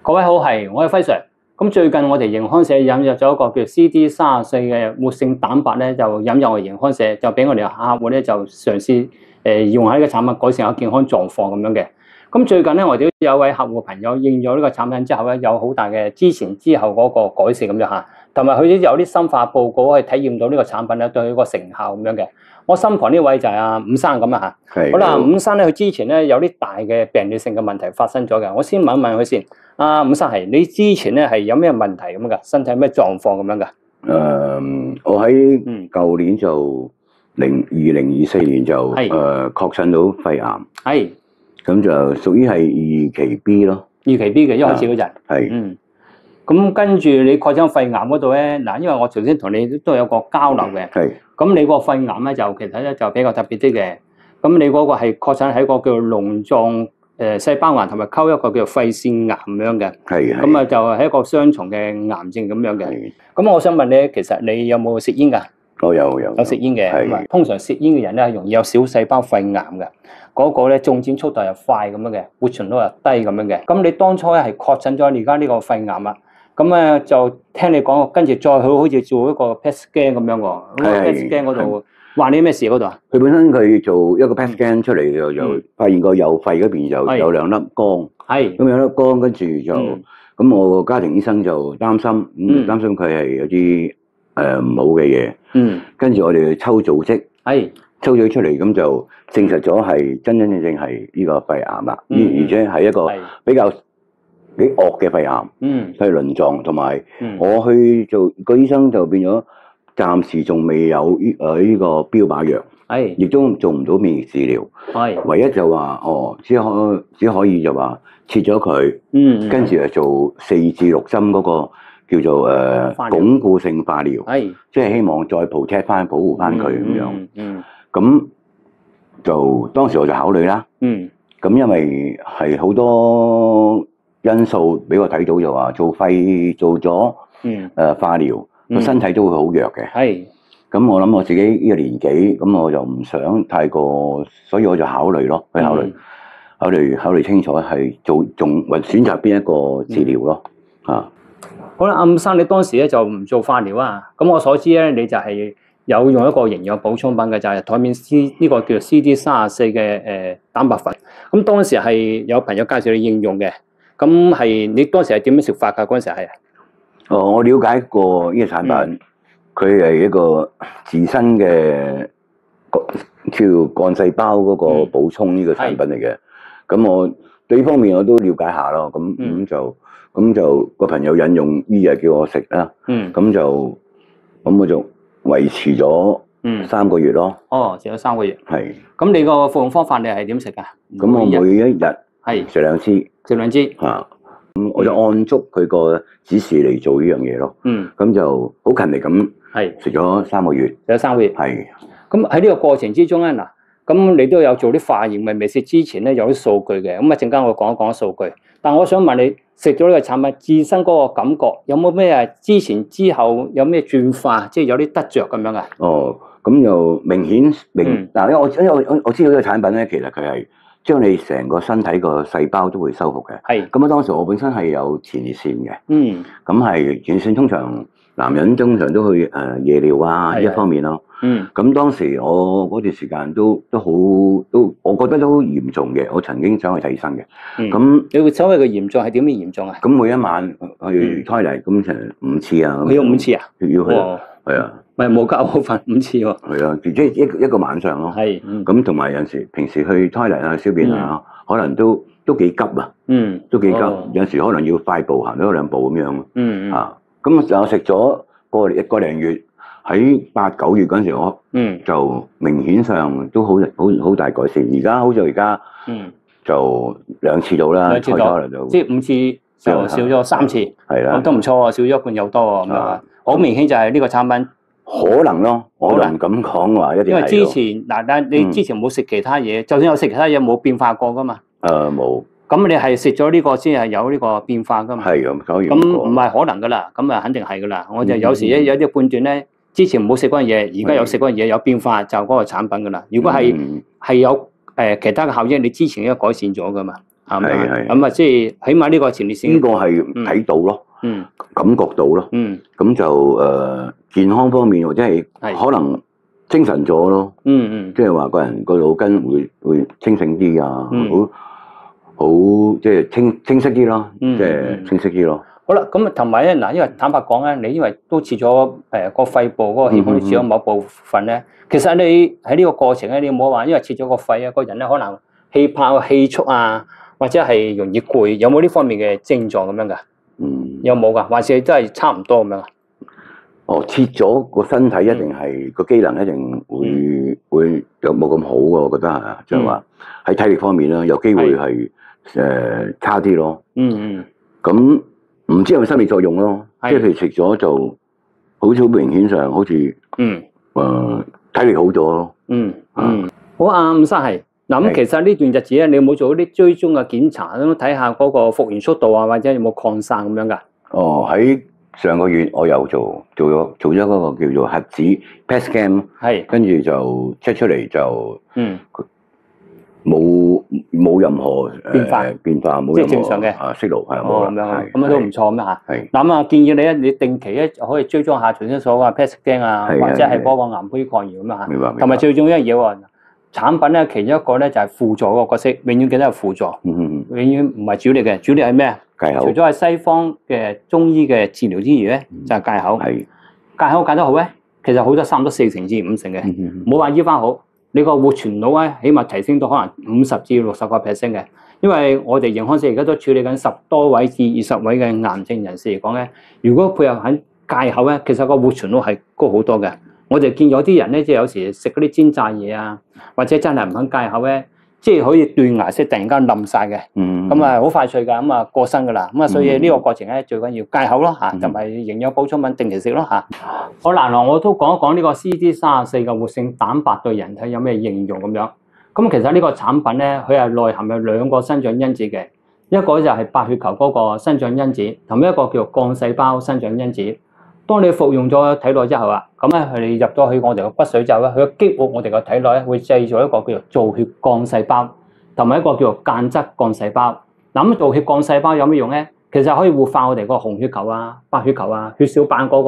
各位好，係我係輝 Sir。咁最近我哋盈康社引入咗一個叫 CD34嘅活性蛋白咧，就引入我哋盈康社，就俾我哋客戶咧就嘗試用下呢個產品改善下健康狀況咁樣嘅。咁最近咧，我哋都有位客戶朋友應咗呢個產品之後咧，有好大嘅之前之後嗰個改善咁樣嚇，同埋佢都有啲深化報告可以體驗到呢個產品咧對佢個成效咁樣嘅。我身旁呢位就係阿伍生咁啊嚇。好啦，伍生咧佢之前咧有啲大嘅病理性嘅問題發生咗嘅，我先問一問佢先。伍生係你之前咧係有咩問題咁噶？身體有咩狀況咁樣噶？我喺舊年就2024年就確診到肺癌，係咁就屬於係二期 B 咯。二期 B 嘅一開始嗰陣係咁跟住你確診肺癌嗰度咧，嗱，因為我頭先同你都有個交流嘅，係咁你個肺癌咧就其實咧就比較特別啲嘅，咁你嗰個係確診喺個叫膿狀細胞癌同埋溝一個叫肺腺癌咁樣嘅，係咁啊就係一個雙重嘅癌症咁樣嘅。咁我想問你，其實你有冇食煙㗎？我有食煙嘅，係通常食煙嘅人咧係容易有小細胞肺癌嘅，嗰個咧進展速度又快咁樣嘅，活存率又低咁樣嘅。咁你當初咧係確診咗而家呢個肺癌啦，咁啊就聽你講，跟住再去好似做一個 PET scan 咁樣喎。PET scan 嗰度話你咩事嗰度啊？佢本身佢做一個 PET scan 出嚟就發現個右肺嗰邊就有兩粒光，係咁有粒光，跟住就咁我個家庭醫生就擔心，擔心佢係有啲唔好嘅嘢，跟住我哋抽組織，抽咗出嚟，咁就證實咗係真正係呢個肺癌啦，而且係一個比較幾惡嘅肺癌，係鱗狀，同埋我去做個醫生就變咗，暫時仲未有呢個標靶藥，亦都做唔到免疫治療，唯一就話只可以就話切咗佢，跟住就做4至6針嗰個叫做鞏固性化療，即係希望再 protect 翻保護翻佢咁樣。咁就當時我就考慮啦。咁因為係好多因素俾我睇到，就話做肺做咗化療，個身體都會好弱嘅。咁我諗我自己呢個年紀，咁我就唔想太過，所以我就考慮咯，去考慮清楚係仲選擇邊一個治療咯。好啦，伍生你當時咧就唔做化療啊。咁我所知咧，你就係有用一個營養補充品嘅，就係台面 C 呢個叫做 CD34嘅蛋白粉。咁當時係有朋友介紹你應用嘅，咁係你當時係點樣食法㗎？嗰陣時係我了解過呢個產品，佢係一個自身嘅叫幹細胞嗰個補充呢個產品嚟嘅。咁我對呢方面我都了解下咯。咁就個朋友引用呢日叫我食啦。咁我就維持咗3個月咯。食咗3個月。係。咁你個服用方法你係點食㗎？咁我每一日食2支。食2支。咁我就按足佢個指示嚟做呢樣嘢咯。咁就好勤力咁食咗3個月。食咗3個月。係。咁喺呢個過程之中咧，嗱，咁你都有做啲化驗，未食之前咧有啲數據嘅。咁啊陣間我講一講數據。但我想問你，食咗呢個產品，自身嗰個感覺有冇咩之前之後有咩轉化，即係有啲得着咁樣啊？咁就明顯嗱，因為我知道呢個產品咧，其實佢係將你成個身體個細胞都會修復嘅。咁當時我本身係有前列腺嘅。咁係前列腺通常男人通常都去夜尿啊呢一方面咯。咁當時我嗰段時間都我覺得都好嚴重嘅，我曾經想去睇醫生嘅。咁你會所謂嘅嚴重係點樣嚴重啊？咁每一晚去 toilet 咁成5次啊。你要5次啊？要去係啊。咪冇夠好瞓5次喎。係啊，即係一個晚上咯。咁同埋有陣時平時去 toilet 啊、小便啊，可能都幾急啊。都幾急，有陣時可能要快步行多1-2步咁樣。咁就食咗個零月。喺8、9月嗰陣時，我就明顯上都好大改善。而家就2次到啦，即係5次就少咗3次，係啦，都唔錯啊，少咗一半有多啊，咁樣好明顯就係呢個產品可能咯，我唔敢講話一定係。因為之前嗱，你之前冇食其他嘢，就算有食其他嘢冇變化過噶嘛。冇。咁你係食咗呢個先係有呢個變化噶嘛？係咁，咁唔係可能噶啦，咁啊肯定係噶啦。我就有時有啲判斷咧。之前冇食嗰樣嘢，而家有食嗰樣嘢有變化，就嗰個產品噶啦。如果係有其他嘅效益，你之前已經改善咗噶嘛。係咪？咁啊，即係起碼呢個前列腺呢個係睇到咯，感覺到咯，咁就健康方面或者係可能精神咗咯，即係話個人個腦筋會清醒啲啊，好即係清晰啲咯，即係清晰啲咯。好啦，咁啊同埋咧嗱，因為坦白講咧，你因為都切咗個肺部嗰個氣管，切咗某部分咧，其實你喺呢個過程咧，你冇話因為切咗個肺啊，個人咧可能氣泡、氣促啊，或者係容易攰，有冇呢方面嘅症狀咁樣噶？有冇噶？還是都係差唔多咁樣啊？哦，切咗個身體一定係個機能一定會有冇咁好嘅，我覺得係，即係話喺體力方面啦，有機會係差啲咯。咁唔知係咪心理作用咯？即係譬如食咗就好似好明顯上好似體力好咗咯。好啊，伍生係嗱，咁其實呢段日子咧，你有冇做啲追蹤嘅檢查咁睇下嗰個復原速度啊，或者有冇擴散咁樣噶？哦，喺上個月我又做咗嗰個叫做核子 PET scan， 跟住就出嚟就冇任何變化，冇任何即係正常嘅息路係冇咁樣，咁都唔錯咁樣嚇。係咁啊，建議你咧，你定期咧可以追蹤下頭先所講嘅 PET scan 啊，或者係嗰個癌胚抗原咁啊嚇。明白。同埋最重要一樣嘢喎，產品咧其中一個咧就係輔助個角色，永遠記得係輔助，永遠唔係主力嘅。主力係咩啊？戒口。除咗係西方嘅中醫嘅治療之餘咧，就係戒口。戒口戒得好咧，其實好多差唔多40%至50%嘅，冇話醫翻好。你個活存率咧，起碼提升到可能50%至60%嘅，因為我哋營康社而家都處理緊10多位至20位嘅癌症人士嚟講咧，如果配合喺戒口咧，其實個活存率係高好多嘅。我哋見有啲人咧，即係有時食嗰啲煎炸嘢啊，或者真係唔肯戒口咧，即係可以斷崖式突然間冧晒嘅，咁啊好快脆㗎，咁啊過身㗎啦，咁啊所以呢個過程咧最緊要戒口咯嚇，同埋營養補充品定期食咯嚇。好嗱，我都講一講呢個 CD34嘅活性蛋白對人體有咩應用咁樣。咁其實呢個產品咧，佢係內含有2個生長因子嘅，一個就係白血球嗰個生長因子，同一個叫幹細胞生長因子。當你服用咗體內之後啊，咁咧佢入咗去我哋個骨髓之後咧，佢激活我哋個體內咧，會製造一個叫做造血幹細胞，同埋一個叫做間質幹細胞。嗱咁造血幹細胞有咩用咧？其實可以活化我哋個紅血球啊、白血球啊、血小板嗰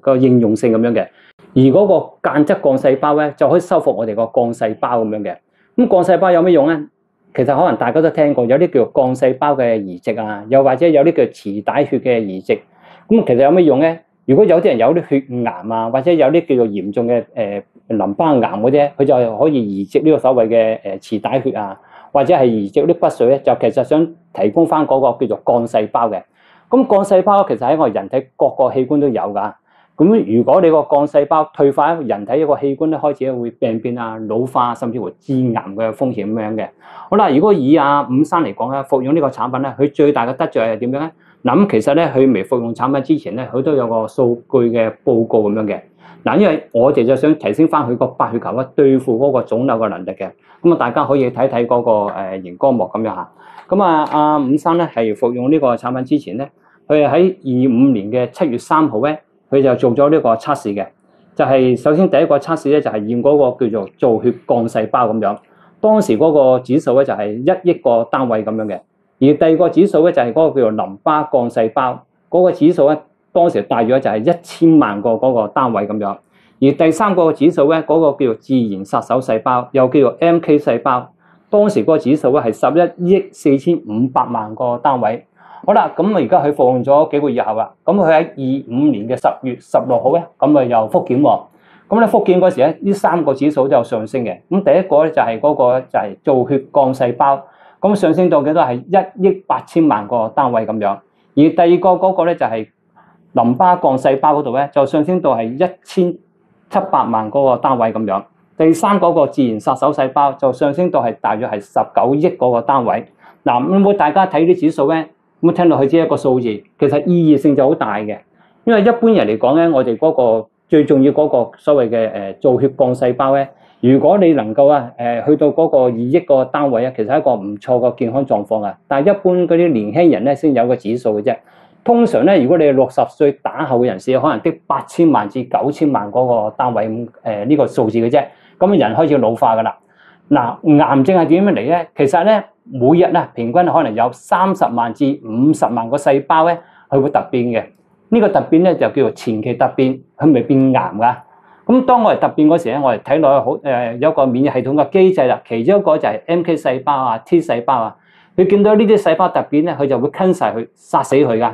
個應用性咁樣嘅。而嗰個間質幹細胞咧，就可以修復我哋個幹細胞咁樣嘅。咁幹細胞有咩用咧？其實可能大家都聽過，有啲叫幹細胞嘅移植啊，又或者有啲叫臍帶血嘅移植。咁其實有咩用咧？如果有啲人有啲血癌啊，或者有啲叫做嚴重嘅淋巴癌嗰啲，佢就可以移植呢個所謂嘅臍帶血啊，或者係移植啲骨髓咧，就其實想提供翻嗰個叫做幹細胞嘅。咁幹細胞其實喺我人體各個器官都有㗎。咁如果你個幹細胞退化，人體一個器官咧開始會病變啊、老化，甚至乎致癌嘅風險咁樣嘅。好啦，如果以伍生嚟講咧，服用呢個產品咧，佢最大嘅得著係點樣咧？嗱咁其實咧，佢未服用產品之前咧，佢都有個數據嘅報告咁樣嘅。嗱，因為我哋就想提升翻佢個白血球咧，對付嗰個腫瘤嘅能力嘅。咁啊，大家可以睇睇嗰個熒光幕咁樣嚇。咁啊，伍生咧係服用呢個產品之前咧，佢係喺25年嘅7月3號咧，佢就做咗呢個測試嘅。就係首先第一個測試咧，就係驗嗰個叫做造血幹細胞咁樣。當時嗰個指數咧就係1億個單位咁樣嘅。而第二個指數咧就係嗰個叫做淋巴幹細胞，嗰個指數咧當時大約就係1000萬個嗰個單位咁樣。而第三個指數咧嗰個叫做自然殺手細胞，又叫做 MK 細胞，當時嗰個指數咧係11億4500萬個單位。好啦，咁而家佢服用咗幾個月後啦，咁佢喺25年嘅10月16號咧，咁啊又復檢喎。咁咧復檢嗰時咧，呢3個指數都有上升嘅。咁第一個咧就係嗰個就係造血幹細胞。咁上升到幾多係1億8000萬個單位咁樣，而第二個嗰個咧就係淋巴幹細胞嗰度咧就上升到係1700萬嗰個單位咁樣，第三嗰個自然殺手細胞就上升到係大約係19億嗰個單位。嗱，咁大家睇啲指數咧，咁聽落去只係一個數字，其實意義性就好大嘅，因為一般人嚟講咧，我哋嗰個最重要嗰個所謂嘅造血幹細胞咧。如果你能夠去到嗰個2億個單位啊，其實係一個唔錯個健康狀況啊。但係一般嗰啲年輕人咧先有個指數嘅啫。通常咧，如果你係60歲打後嘅人士，可能得8000萬至9000萬嗰個單位呢個數字嘅啫。咁人開始老化㗎啦。嗱，癌症係點樣嚟咧？其實咧，每日咧平均可能有30萬至50萬個細胞咧，佢會突變嘅。呢個突變咧就叫做前期突變，佢未變癌㗎。咁當我哋突變嗰時咧，我哋睇落好有一個免疫系統嘅機制啦，其中一個就係 NK 細胞啊、T 細胞啊，佢見到呢啲細胞突變咧，佢就會吞晒佢，殺死佢㗎。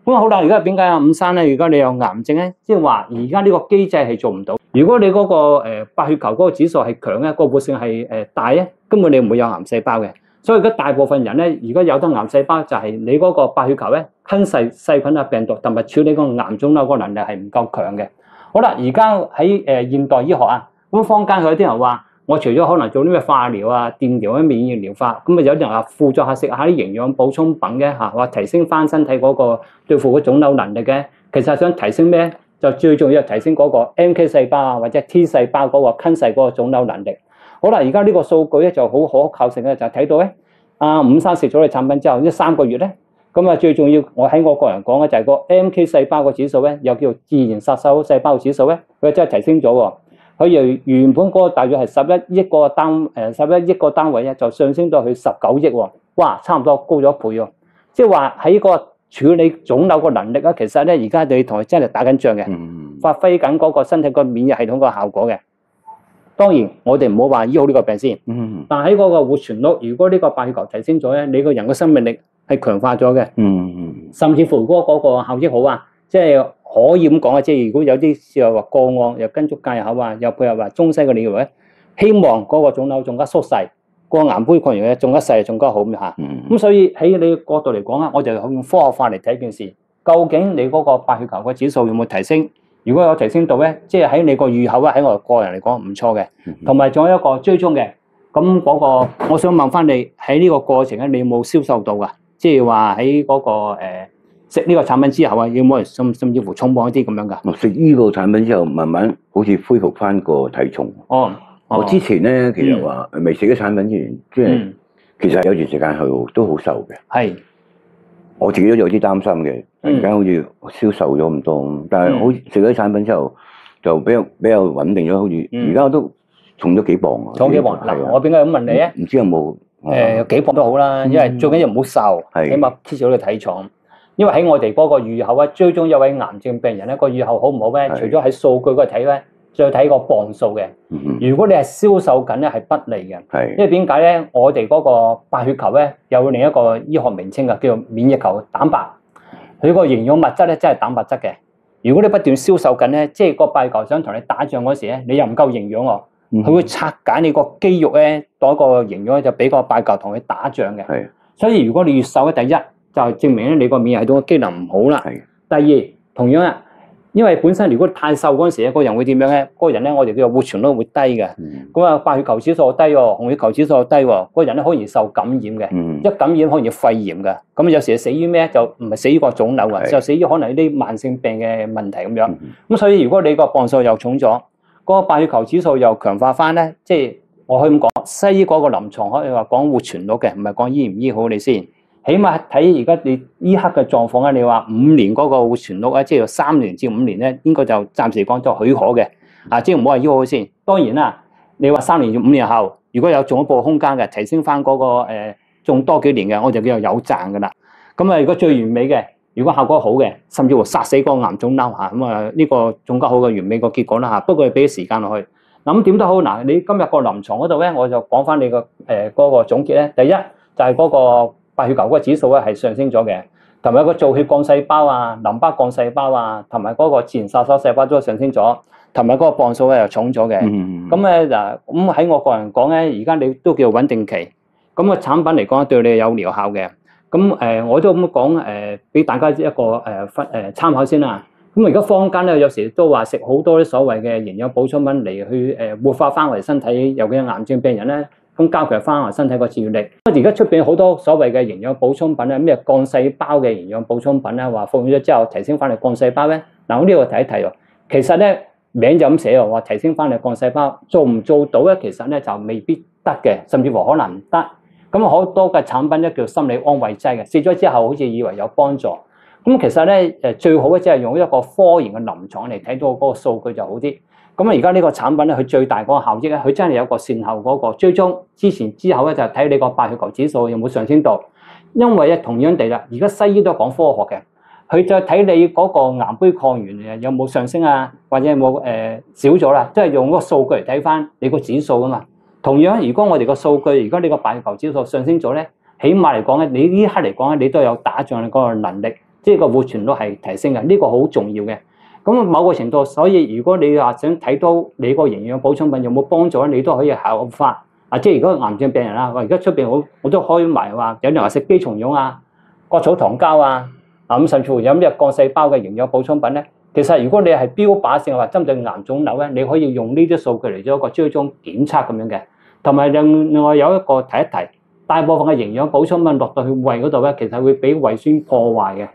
咁好啦，而家點解啊？伍生咧，如果你有癌症咧，即係話而家呢個機制係做唔到。如果你嗰個白血球嗰個指數係強咧，個活性係大咧，根本你唔會有癌細胞嘅。所以而家大部分人咧，如果有得癌細胞，就係你嗰個白血球咧吞噬細菌啊、病毒同埋處理個癌腫瘤個能力係唔夠強嘅。好啦，而家喺現代醫學啊，咁坊間有啲人話，我除咗可能做啲咩化療啊、電療啊、免疫療法，咁啊有啲人話輔助下食下啲營養補充品嘅嚇，話提升翻身體嗰個對付個腫瘤能力嘅。其實想提升咩？就最重要係提升嗰個 NK 細胞啊或者 T 細胞嗰個吞噬嗰個腫瘤能力。好啦，而家呢個數據咧就好可靠性嘅，就睇到咧，伍生食咗你產品之後呢3個月咧，咁啊最重要，我喺我個人講嘅就係個 NK 細胞個指數咧，又叫做自然殺手細胞指數咧，佢真係提升咗喎。佢由原本嗰個大約係11億個11億個單位咧，就上升到去19億喎。哇，差唔多高咗1倍喎。即係話喺個處理腫瘤個能力啊，其實咧而家你同佢真係打緊仗嘅，發揮緊嗰個身體個免疫系統個效果嘅。當然，我哋唔好話醫好呢個病先。但喺嗰個活存率，如果呢個白血球提升咗咧，你個人嘅生命力係強化咗嘅。甚至乎如果嗰個效益好啊，即係可以咁講啊，即係如果有啲又話個案又跟足戒口啊，又配合話中西嘅理論咧，希望嗰個腫瘤仲加縮細，個癌胚抗原嘅仲加細，仲加好咁嚇。咁所以喺你角度嚟講啊，我就用科學化嚟睇件事，究竟你嗰個白血球嘅指數有冇提升？如果有提升到咧，即係喺你個預後啊，喺我個人嚟講唔錯嘅，同埋仲有一個追蹤嘅。咁嗰個，我想問翻你喺呢個過程咧，你有冇銷售到噶？即係話喺嗰個食呢個產品之後啊，有冇人甚至乎重磅一啲咁樣噶？食呢個產品之後，慢慢好似恢復翻個體重。我之前咧，其實話未食啲產品之前，即係其實有段時間係都好瘦嘅。係。我自己都有啲擔心嘅，突然間好似消瘦咗咁多，但係好食咗啲產品之後就比較穩定咗，好似而家我都重咗幾磅啊！重幾磅？嗱，我點解咁問你咧？唔知有冇幾磅都好啦，因為最緊要唔好瘦，起碼 keep 住個體重。因為喺我哋嗰個預後啊，追蹤有位癌症病人咧，個預後好唔好咧？除咗喺數據嗰度睇咧，再睇個磅數嘅。如果你係消瘦緊咧，係不利嘅。因為點解咧？我哋嗰個白血球咧有另一個醫學名稱嘅，叫做免疫球蛋白。佢個營養物質咧，真係蛋白質嘅。如果你不斷消瘦緊咧，即係個白血球想同你打仗嗰時咧，你又唔夠營養喎，佢會拆解你個肌肉咧，當一個營養就俾個白血球同佢打仗嘅。所以如果你越瘦咧，第一就係證明咧你個免疫系統嘅機能唔好啦。第二，同樣啊。因為本身如果太瘦嗰陣時咧，個人會點樣咧？嗰個人咧，我哋叫做活存率會低嘅。咁啊，白血球指數低喎，紅血球指數低喎，嗰個人咧好容易受感染嘅。一感染好容易肺炎嘅。咁有時死於咩？就唔係死於個腫瘤啊，就死於可能啲慢性病嘅問題咁樣。咁所以如果你個磅數又重咗，嗰個白血球指數又強化翻咧，即係我可以咁講，西醫嗰個臨床可以話講活存率嘅，唔係講醫唔醫好你先。起碼睇而家你依刻嘅狀況咧，你話5年嗰個活存率咧，即係3年至5年咧，應該就暫時講就許可嘅。即係唔好話醫好先。當然啦，你話3年至5年後，如果有進一步空間嘅，提升翻嗰個仲多幾年嘅，我就叫做有賺噶啦。咁啊，如果最完美嘅，如果效果好嘅，甚至乎殺死個癌腫瘤嚇，咁啊呢個仲加好嘅完美個結果啦嚇。不過你俾啲時間落去。咁點都好，嗱你今日個臨床嗰度咧，我就講翻你個嗰個總結咧。第一就係嗰個白血球嗰個指數咧係上升咗嘅，同埋個造血幹細胞啊、淋巴幹細胞啊，同埋嗰個自然殺手細胞都上升咗，同埋嗰個磅數咧又重咗嘅。咁咧嗱，咁喺我個人講咧，而家你都叫穩定期，咁個產品嚟講對你有療效嘅。咁我都咁講俾大家一個參考先啦。咁而家坊間咧有時都話食好多啲所謂嘅營養補充品嚟去活化翻我哋身體，尤其係癌症病人咧。咁加強翻我身體個治癒力。而家出邊好多所謂嘅營養補充品咧，咩幹細胞嘅營養補充品咧，話服用咗之後提升翻你幹細胞咧。嗱，我呢度睇一睇喎。其實咧名就咁寫喎，話提升翻你幹細胞，做唔做到咧？其實咧就未必得嘅，甚至乎可能唔得。咁好多嘅產品咧叫心理安慰劑嘅，食咗之後好似以為有幫助。咁其實咧最好咧即係用一個科研嘅臨床嚟睇到嗰個數據就好啲。咁而家呢個產品咧，佢最大嗰個效益咧，佢真係有個善後嗰個追蹤，之前之後咧就睇你個白血球指數有冇上升到。因為咧同樣地啦，而家西醫都講科學嘅，佢就睇你嗰個癌胚抗原有冇上升啊，或者有冇少咗啦，即係用嗰個數據嚟睇翻你個指數啊嘛。同樣，如果我哋個數據，如果你個白血球指數上升咗咧，起碼嚟講咧，你呢刻嚟講咧，你都有打仗嗰個能力，即係個活存率係提升嘅，呢個好重要嘅。咁某個程度，所以如果你話想睇到你個營養補充品有冇幫助咧，你都可以考法。即係如果癌症病人啦，而家出邊好多開埋話，有人話食雞蟲蛹啊、割草糖膠啊，咁甚至乎有咩幹細胞嘅營養補充品咧。其實如果你係標靶性或針對癌腫瘤咧，你可以用呢啲數據嚟做一個追蹤檢測咁樣嘅。同埋另外有一個提一提，大部分嘅營養補充品落到去胃嗰度咧，其實會俾胃酸破壞嘅。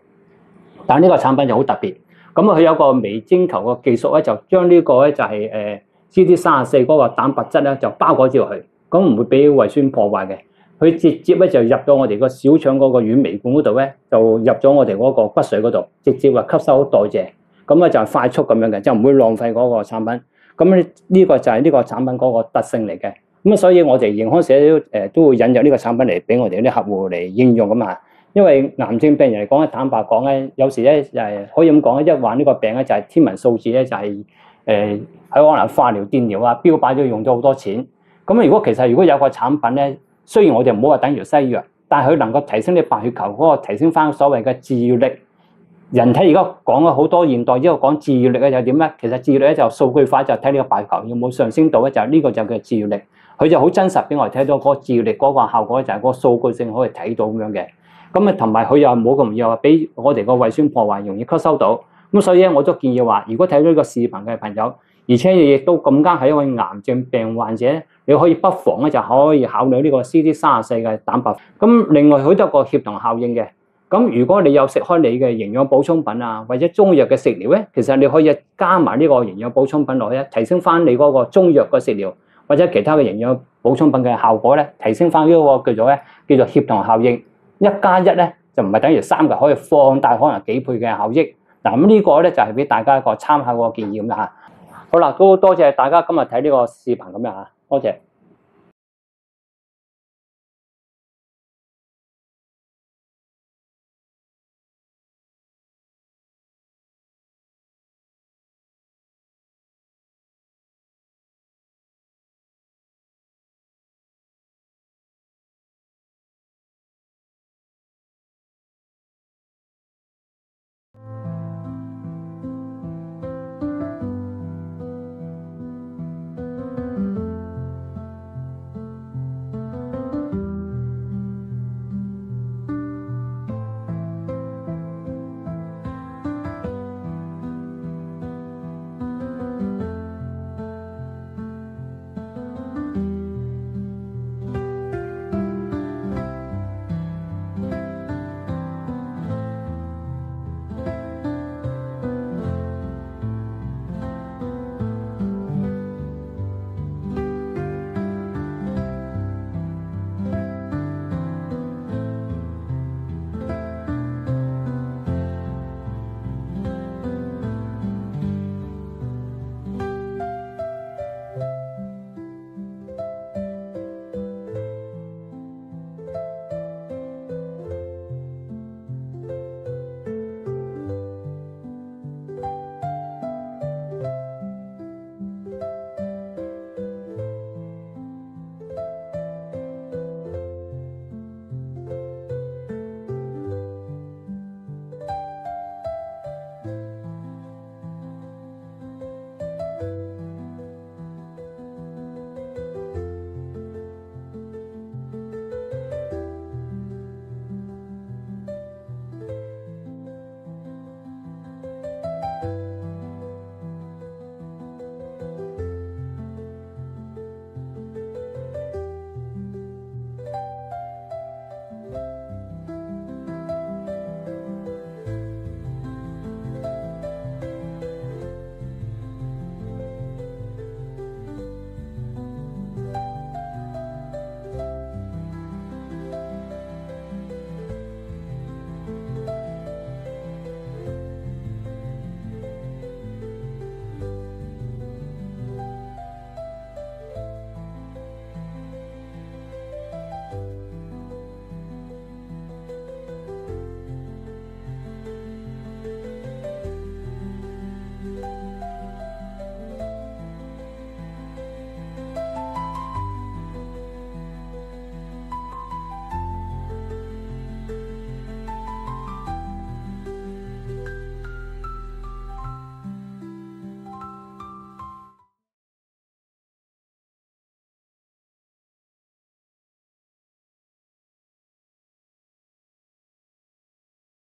但係呢個產品就好特別，咁佢有個微晶球嘅技術咧，就將呢個咧就係CD34嗰個蛋白質咧就包裹咗落去，咁唔會俾胃酸破壞嘅。佢直接咧就入咗我哋個小腸嗰個軟微管嗰度咧，就入咗我哋嗰個骨髓嗰度，直接話吸收代謝，咁咧就係快速咁樣嘅，就唔會浪費嗰個產品。咁呢個就係呢個產品嗰個特性嚟嘅。咁所以我哋營康社都會引入呢個產品嚟俾我哋啲客戶嚟應用咁啊。因為癌症病人嚟講咧，坦白講咧，有時咧就係可以咁講咧，一患呢個病咧就係天文數字咧，就係喺可能化療、電療啊、標靶都用咗好多錢。咁如果有個產品咧，雖然我哋唔好話等於西藥，但係佢能夠提升你白血球嗰個提升翻所謂嘅治癒力。人體而家講咗好多現代醫學講治癒力咧，就點咧？其實治癒力咧就數據化，就睇你個白血球有冇上升到咧，就呢個就叫治癒力。佢就好真實俾我哋睇到嗰個治癒力嗰個效果，就係嗰個數據性可以睇到咁樣嘅。咁啊，同埋佢又冇咁容易話俾我哋個胃酸破壞，容易吸收到。咁所以咧，我都建議話，如果睇到呢個視頻嘅朋友，而且亦都咁啱係一位癌症病患者，你可以不妨咧就可以考慮呢個 CD34嘅蛋白。咁另外佢都有個協同效應嘅。咁如果你有食開你嘅營養補充品啊，或者中藥嘅食療咧，其實你可以加埋呢個營養補充品落去，提升翻你嗰個中藥嘅食療或者其他嘅營養補充品嘅效果咧，提升翻呢個叫做協同效應。1+1咧就唔係等於3嘅，可以放大可能幾倍嘅效益。嗱，咁呢個咧就係俾大家一個參考個建議咁啦嚇。好啦，都多謝大家今日睇呢個視頻咁樣嚇，多謝。